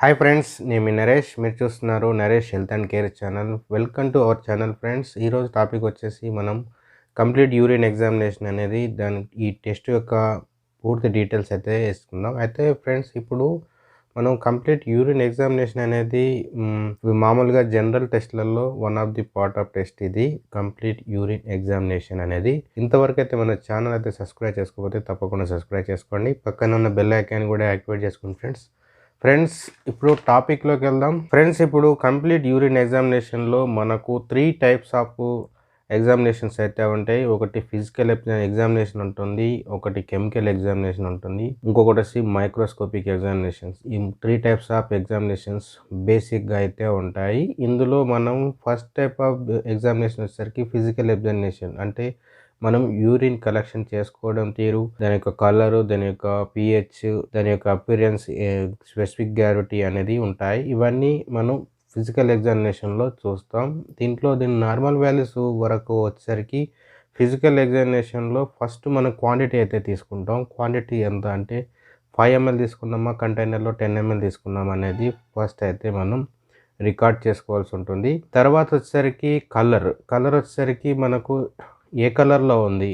Hi friends, నేను మీ నరేష్. మీరు చూస్తున్నారు Naresh health and care channel. Welcome to our channel friends. ఈరోజు టాపిక్ వచ్చేసి మనం కంప్లీట్ యూరిన్ ఎగ్జామినేషన్ అనేది ఈ టెస్ట్ యొక్క పూర్తి డీటెయిల్స్ అయితే ఇస్తున్నాం. అయితే ఫ్రెండ్స్, ఇప్పుడు మనం కంప్లీట్ యూరిన్ ఎగ్జామినేషన్ అనేది మామూలుగా జనరల్ టెస్ట్లలో one of the part of test ఇది కంప్లీట్ యూరిన్ ఎగ్జామినేషన్ అనేది. ఇంతవరకు అయితే మన ఛానల్ అయితే సబ్స్క్రైబ్ చేసుకోకపోతే తప్పకుండా సబ్స్క్రైబ్ చేసుకోండి. పక్కన ఉన్న బెల్ ఐకాన్ కూడా యాక్టివేట్ చేసుకోండి ఫ్రెండ్స్. ఇప్పుడు టాపిక్లోకి వెళ్దాం. ఫ్రెండ్స్, ఇప్పుడు కంప్లీట్ యూరిన్ ఎగ్జామినేషన్లో మనకు 3 టైప్స్ ఆఫ్ ఎగ్జామినేషన్స్ అయితే ఉంటాయి. ఒకటి ఫిజికల్ ఎగ్జామినేషన్ ఉంటుంది, ఒకటి కెమికల్ ఎగ్జామినేషన్ ఉంటుంది, ఇంకొకటి వచ్చి మైక్రోస్కోపిక్ ఎగ్జామినేషన్స్. ఈ 3 టైప్స్ ఆఫ్ ఎగ్జామినేషన్స్ బేసిక్గా అయితే ఉంటాయి. ఇందులో మనం ఫస్ట్ టైప్ ఆఫ్ ఎగ్జామినేషన్ వచ్చేసరికి ఫిజికల్ ఎగ్జామినేషన్. అంటే మనం యూరిన్ కలెక్షన్ చేసుకోవడం తీరు, దాని యొక్క కలరు, దాని యొక్క pH, దాని యొక్క అపిరియన్స్, స్పెసిఫిక్ గ్రావిటీ అనేది ఉంటాయి. ఇవన్నీ మనం ఫిజికల్ ఎగ్జామినేషన్లో చూస్తాం. దీని నార్మల్ వాల్యూస్ వరకు వచ్చేసరికి ఫిజికల్ ఎగ్జామినేషన్లో ఫస్ట్ మనం క్వాంటిటీ అయితే తీసుకుంటాం. క్వాంటిటీ ఎంత అంటే 5 ml తీసుకున్నామా, కంటైనర్లో 10 ml తీసుకున్నామా అనేది ఫస్ట్ అయితే మనం రికార్డ్ చేసుకోవాల్సి ఉంటుంది. తర్వాత వచ్చేసరికి కలర్ వచ్చేసరికి మనకు ఏ కలర్లో ఉంది,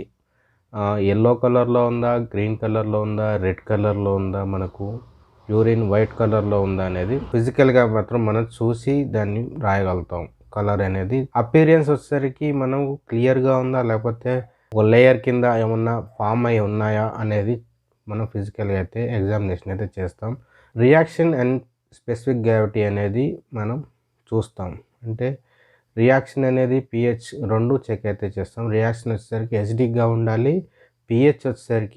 ఎల్లో కలర్లో ఉందా, గ్రీన్ కలర్లో ఉందా, రెడ్ కలర్లో ఉందా, మనకు యూరిన్ వైట్ కలర్లో ఉందా అనేది ఫిజికల్గా మాత్రం మనం చూసి దాన్ని రాయగలుగుతాం. కలర్ అనేది అపీరియన్స్ వచ్చేసరికి మనం క్లియర్గా ఉందా, లేకపోతే ఒక లేయర్ కింద ఏమన్నా ఫామ్ అయి ఉన్నాయా అనేది మనం ఫిజికల్గా అయితే ఎగ్జామినేషన్ అయితే చేస్తాం. రియాక్షన్ అండ్ స్పెసిఫిక్ గ్రావిటీ అనేది మనం చూస్తాం. అంటే రియాక్షన్ అనేది pH 2 చెక్ అయితే చేస్తాం. రియాక్షన్ వచ్చేసరికి ఎసిడిక్గా ఉండాలి. pH వచ్చేసరికి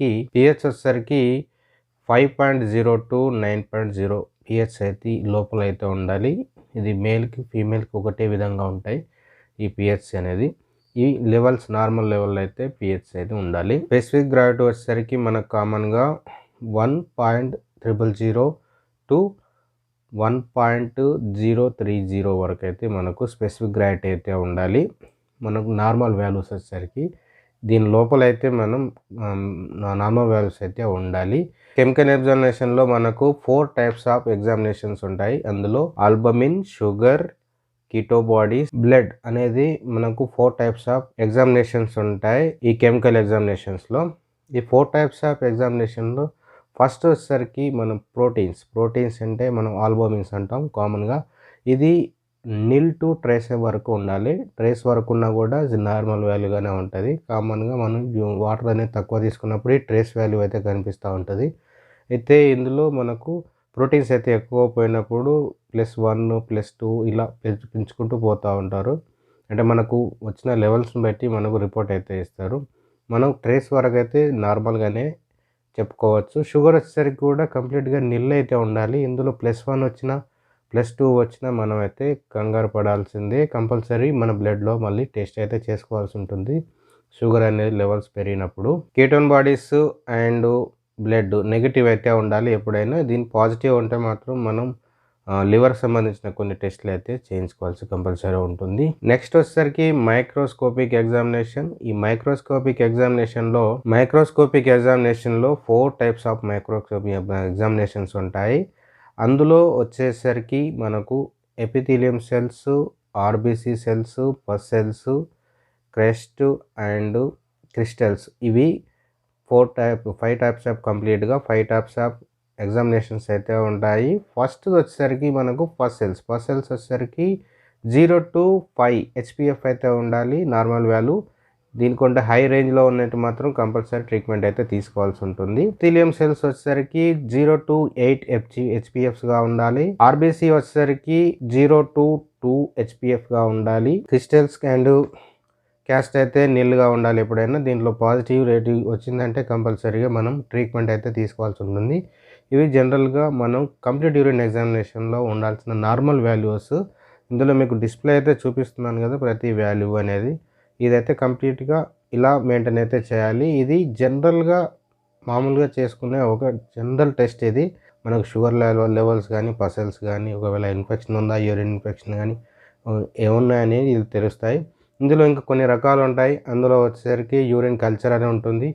5.0 to 9.0 pH అయితే లోపల అయితే ఉండాలి. ఇది మేల్కి ఫీమేల్కి ఒకటే విధంగా ఉంటాయి ఈ pH అనేది. ఈ లెవెల్స్ నార్మల్ లెవెల్ అయితే pH అయితే ఉండాలి. స్పెసిఫిక్ గ్రావిటీ వచ్చేసరికి మనకు కామన్గా 1.000 to 1.030 వరకు అయితే మనకు స్పెసిఫిక్ గ్రావిటీ అయితే ఉండాలి. మనకు నార్మల్ వాల్యూస్ వచ్చేసరికి దీని లోపల అయితే మనం నార్మల్ వాల్యూస్ అయితే ఉండాలి. కెమికల్ ఎగ్జామినేషన్లో మనకు 4 టైప్స్ ఆఫ్ ఎగ్జామినేషన్స్ ఉంటాయి. అందులో albumin, sugar, keto bodies, blood అనేది మనకు 4 టైప్స్ ఆఫ్ ఎగ్జామినేషన్స్ ఉంటాయి ఈ కెమికల్ ఎగ్జామినేషన్స్లో. ఈ 4 టైప్స్ ఆఫ్ ఎగ్జామినేషన్లో ఫస్ట్ వచ్చేసరికి మనం ప్రోటీన్స్ అంటే మనం ఆల్బమిన్స్ అంటాం కామన్గా. ఇది నిల్ టు ట్రేస్ వరకు ఉండాలి. ట్రేస్ వరకు ఉన్నా కూడా ఇది నార్మల్ వాల్యూగానే ఉంటుంది. కామన్గా మనం వాటర్ అనేది తక్కువ తీసుకున్నప్పుడు ఈ ట్రేస్ వాల్యూ అయితే కనిపిస్తూ ఉంటుంది. అయితే ఇందులో మనకు ప్రోటీన్స్ అయితే ఎక్కువ పోయినప్పుడు +1 +2 ఇలా పెంచుకుంటూ పోతూ ఉంటారు. అంటే మనకు వచ్చిన లెవెల్స్ని బట్టి మనకు రిపోర్ట్ అయితే ఇస్తారు. మనం ట్రేస్ వరకు అయితే నార్మల్గానే చెప్పుకోవచ్చు. షుగర్ వచ్చేసరికి కూడా కంప్లీట్గా నిల్ అయితే ఉండాలి. ఇందులో +1 వచ్చినా +2 వచ్చినా మనం అయితే కంగారు పడాల్సిందే. కంపల్సరీ మన బ్లడ్లో మళ్ళీ టెస్ట్ అయితే చేసుకోవాల్సి ఉంటుంది షుగర్ అనేది లెవెల్స్ పెరిగినప్పుడు. Ketone bodies and blood negative అయితే ఉండాలి ఎప్పుడైనా. దీని పాజిటివ్ ఉంటే మాత్రం మనం లివర్ సంబంధించిన కొన్ని టెస్టులు అయితే చేయించుకోవాల్సి కంపల్సరీ ఉంటుంది. నెక్స్ట్ వచ్చేసరికి మైక్రోస్కోపిక్ ఎగ్జామినేషన్. ఈ మైక్రోస్కోపిక్ ఎగ్జామినేషన్లో 4 టైప్స్ ఆఫ్ మైక్రోస్కోపిక్ ఎగ్జామినేషన్స్ ఉంటాయి. అందులో వచ్చేసరికి మనకు epithelium cells, RBC cells, pus cells, cast and crystals, ఇవి 5 టైప్స్ ఆఫ్ కంప్లీట్గా 5 టైప్స్ ఆఫ్ ఎగ్జామినేషన్స్ అయితే ఉంటాయి. ఫస్ట్ వచ్చేసరికి మనకు పస్ సెల్స్ వచ్చేసరికి 0 to 5 HPF అయితే ఉండాలి నార్మల్ వాల్యూ. దీనికంటే హై రేంజ్లో ఉన్నట్టు మాత్రం కంపల్సరీ ట్రీట్మెంట్ అయితే తీసుకోవాల్సి ఉంటుంది. ఎపిథీలియం సెల్స్ వచ్చేసరికి 0 to 8 HPFగా ఉండాలి. ఆర్బిసి వచ్చేసరికి 0 to 2 HPFగా ఉండాలి. క్రిస్టల్స్ అండ్ క్యాస్ట్ అయితే నిల్గా ఉండాలి ఎప్పుడైనా. దీంట్లో పాజిటివ్ రేటింగ్ వచ్చిందంటే కంపల్సరీగా మనం ట్రీట్మెంట్ అయితే తీసుకోవాల్సి ఉంటుంది. ఇవి జనరల్గా మనం కంప్లీట్ యూరిన్ ఎగ్జామినేషన్లో ఉండాల్సిన నార్మల్ వాల్యూస్. ఇందులో మీకు డిస్ప్లే అయితే చూపిస్తున్నాను కదా ప్రతి వాల్యూ అనేది. ఇదైతే కంప్లీట్గా ఇలా మెయింటైన్ అయితే చేయాలి. ఇది జనరల్గా మామూలుగా చేసుకునే ఒక జనరల్ టెస్ట్. ఇది మనకు షుగర్ లెవెల్స్ కానీ, పసల్స్ కానీ, ఒకవేళ ఇన్ఫెక్షన్ ఉందా, యూరిన్ ఇన్ఫెక్షన్ కానీ ఏమున్నాయనేది ఇది తెలుస్తాయి. ఇందులో ఇంకా కొన్ని రకాలు ఉంటాయి. అందులో వచ్చేసరికి యూరిన్ కల్చర్ అని ఉంటుంది.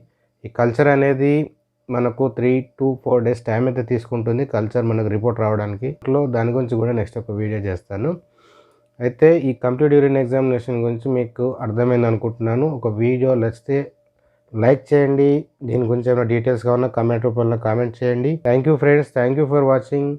ఈ కల్చర్ అనేది మనకు 3 to 4 డేస్ టైం అయితే తీసుకుంటుంది కల్చర్ మనకు రిపోర్ట్ రావడానికి. దాని గురించి కూడా నెక్స్ట్ ఒక వీడియో చేస్తాను. అయితే ఈ కంప్లీట్ యూరిన్ ఎగ్జామినేషన్ గురించి మీకు అర్థమైంది అనుకుంటున్నాను. ఒక వీడియో నచ్చితే లైక్ చేయండి. దీని గురించి ఏమైనా డీటెయిల్స్ కావాలన్నా కామెంట్ రూపంలో కామెంట్ చేయండి. Thank you friends, thank you for watching.